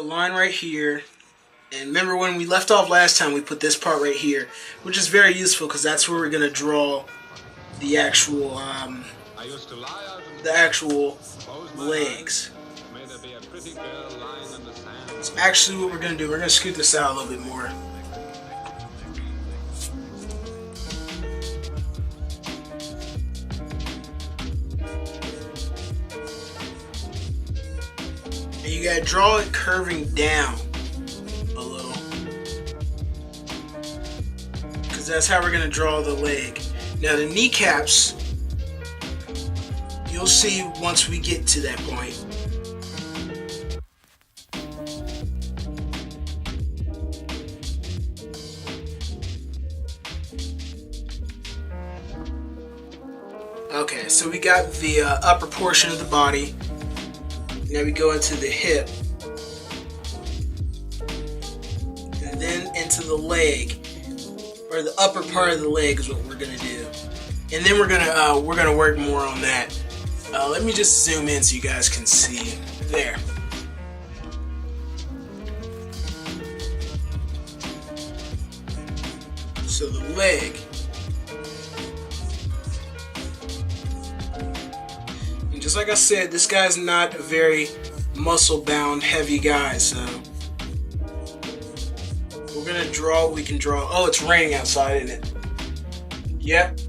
a line right here. And remember when we left off last time, we put this part right here, which is very useful because that's where we're going to draw the actual legs. So actually what we're going to do, we're going to scoot this out a little bit more. And you got to draw it curving down. That's how we're going to draw the leg. Now the kneecaps, you'll see once we get to that point. Okay, so we got the upper portion of the body. Now we go into the hip. And then into the leg. Or the upper part of the leg is what we're gonna do, and then we're gonna work more on that. Let me just zoom in so you guys can see. There. So the leg. And just like I said, this guy's not a very muscle-bound, heavy guy, so. We're gonna draw what we can draw. Oh, it's raining outside, isn't it? Yep.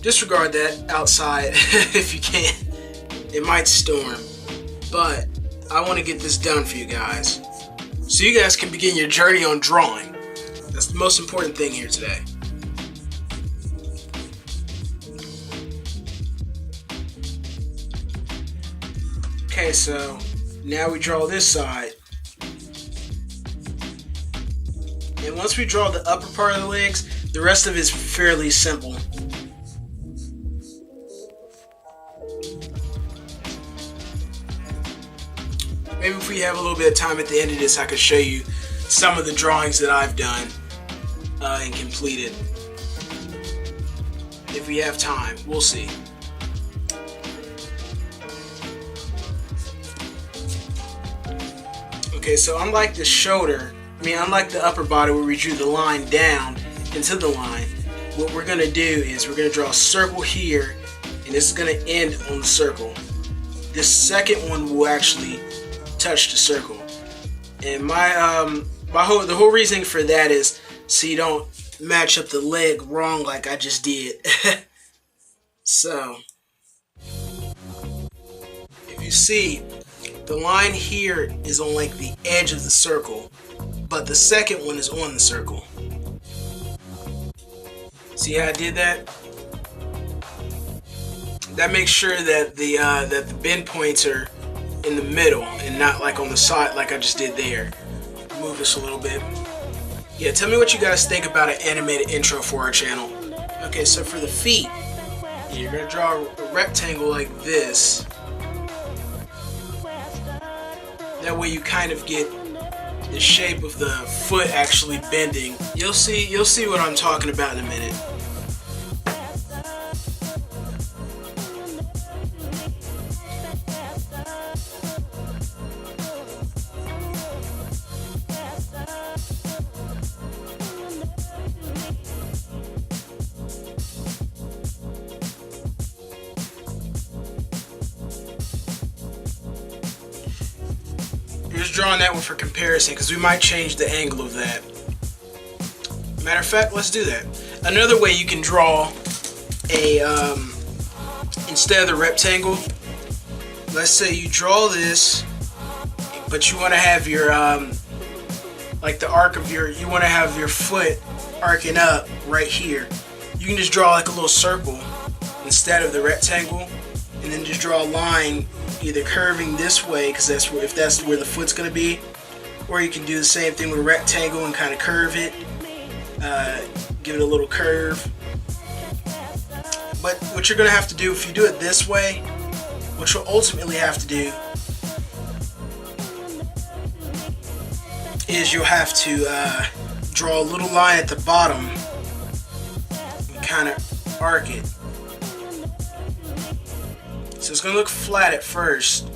Disregard that outside if you can. It might storm. But I want to get this done for you guys. So you guys can begin your journey on drawing. That's the most important thing here today. Okay, so now we draw this side. And once we draw the upper part of the legs, the rest of it is fairly simple. Maybe if we have a little bit of time at the end of this, I could show you some of the drawings that I've done and completed. If we have time, we'll see. Okay, so unlike the shoulder, unlike the upper body where we drew the line down into the line, what we're going to do is we're going to draw a circle here, and this is going to end on the circle. This second one will actually touch the circle. And the whole reasoning for that is so you don't match up the leg wrong like I just did. So, if you see, the line here is on like the edge of the circle, but the second one is on the circle. See how I did that? That makes sure that the bend points are in the middle and not like on the side like I just did there. Move this a little bit. Yeah, tell me what you guys think about an animated intro for our channel. Okay, so for the feet, you're gonna draw a rectangle like this. That way you kind of get the shape of the foot actually bending. You'll see what I'm talking about in a minute. Just drawing that one for comparison because we might change the angle of that. Matter of fact, let's do that. Another way you can draw a instead of the rectangle, let's say you draw this, but you want to have your like the arc of you want to have your foot arcing up right here. You can just draw like a little circle instead of the rectangle, and then just draw a line either curving this way, because if that's where the foot's going to be, or you can do the same thing with a rectangle and kind of curve it, give it a little curve. But what you're going to have to do, if you do it this way, what you'll ultimately have to do is you'll have to draw a little line at the bottom and kind of arc it. So it's going to look flat at first,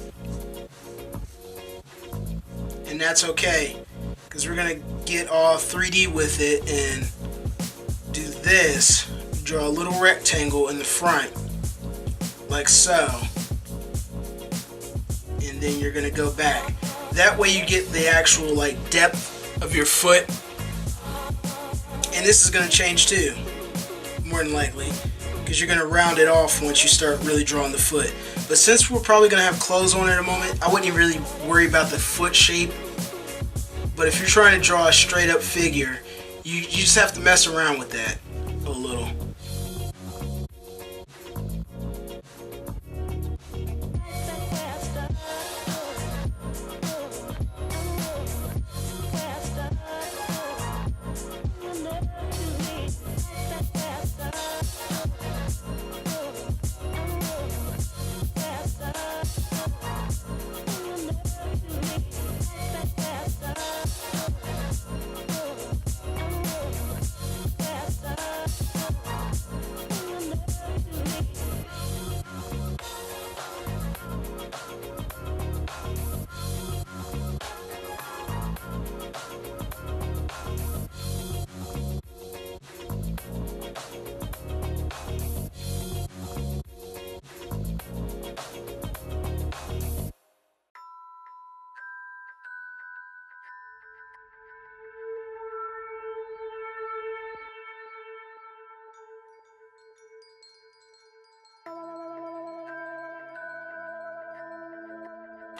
and that's okay, because we're gonna get all 3D with it and do this. Draw a little rectangle in the front like so, and then you're gonna go back. That way you get the actual like depth of your foot, and this is gonna change too, more than likely, because you're gonna round it off once you start really drawing the foot. But since we're probably gonna have clothes on in a moment, I wouldn't really worry about the foot shape. But if you're trying to draw a straight up figure, you just have to mess around with that a little.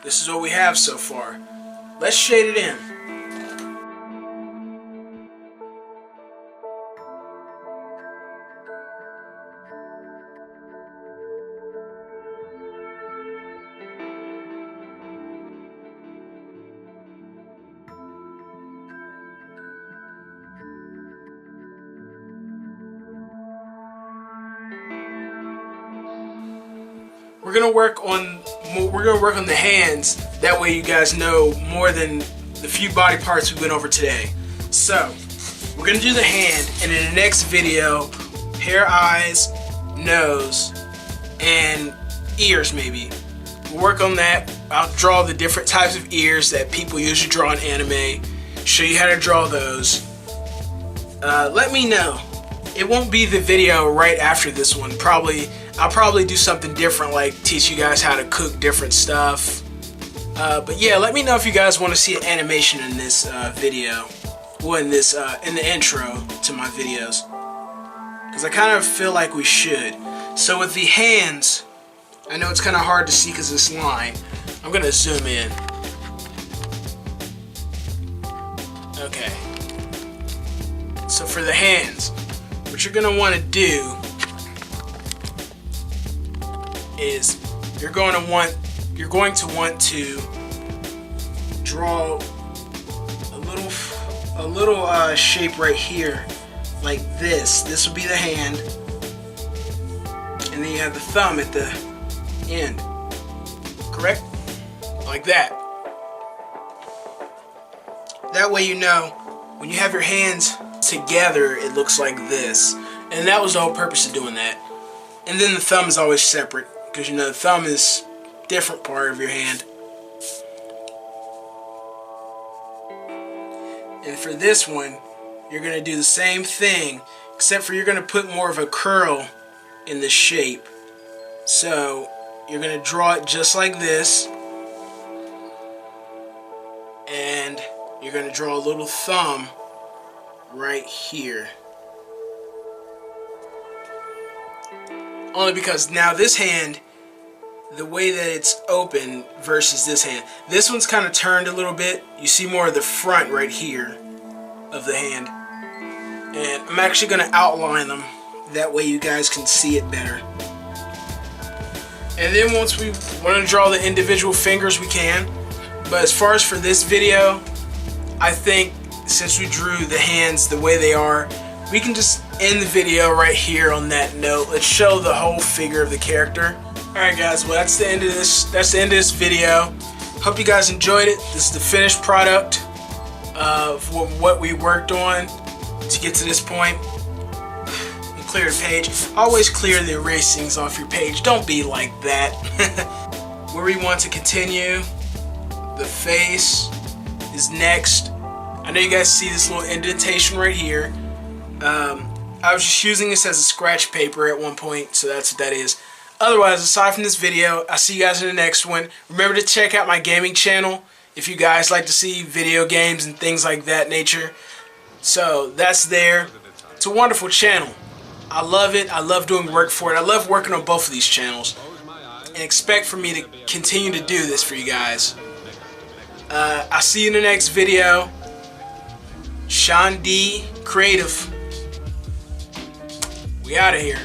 This is what we have so far. Let's shade it in. We're gonna work on the hands. That way you guys know more than the few body parts we went over today. So we're gonna do the hand, and in the next video, hair, eyes, nose, and ears maybe. We'll work on that. I'll draw the different types of ears that people usually draw in anime. Show you how to draw those. Let me know. It won't be the video right after this one. I'll probably do something different, like teach you guys how to cook different stuff. But yeah, let me know if you guys want to see an animation in this video, or in the intro to my videos, because I kind of feel like we should. So with the hands, I know it's kind of hard to see because of this line. I'm gonna zoom in. Okay. So for the hands, what you're gonna want to do is you're going to want to draw a little shape right here, like this. This will be the hand, and then you have the thumb at the end. Correct? Like that. That way you know when you have your hands together, it looks like this. And that was the whole purpose of doing that. And then the thumb is always separate, because you know the thumb is a different part of your hand. And for this one, you're going to do the same thing, except for you're going to put more of a curl in the shape. So you're going to draw it just like this, and you're going to draw a little thumb right here. Only because now this hand, the way that it's open versus this hand, this one's kind of turned a little bit. You see more of the front right here of the hand. And I'm actually going to outline them. That way you guys can see it better. And then once we want to draw the individual fingers, we can. But as far as for this video, I think since we drew the hands the way they are, we can just end the video right here on that note. Let's show the whole figure of the character. Alright guys, well that's the end of this video. Hope you guys enjoyed it. This is the finished product of what we worked on to get to this point. And clear the page. Always clear the erasings off your page. Don't be like that. Where we want to continue, the face, is next. I know you guys see this little indentation right here. I was just using this as a scratch paper at one point, so that's what that is. Otherwise, aside from this video, I'll see you guys in the next one. Remember to check out my gaming channel if you guys like to see video games and things like that nature. So that's there. It's a wonderful channel. I love it. I love doing work for it. I love working on both of these channels. And expect for me to continue to do this for you guys. I'll see you in the next video. Sean D Creative. We out of here.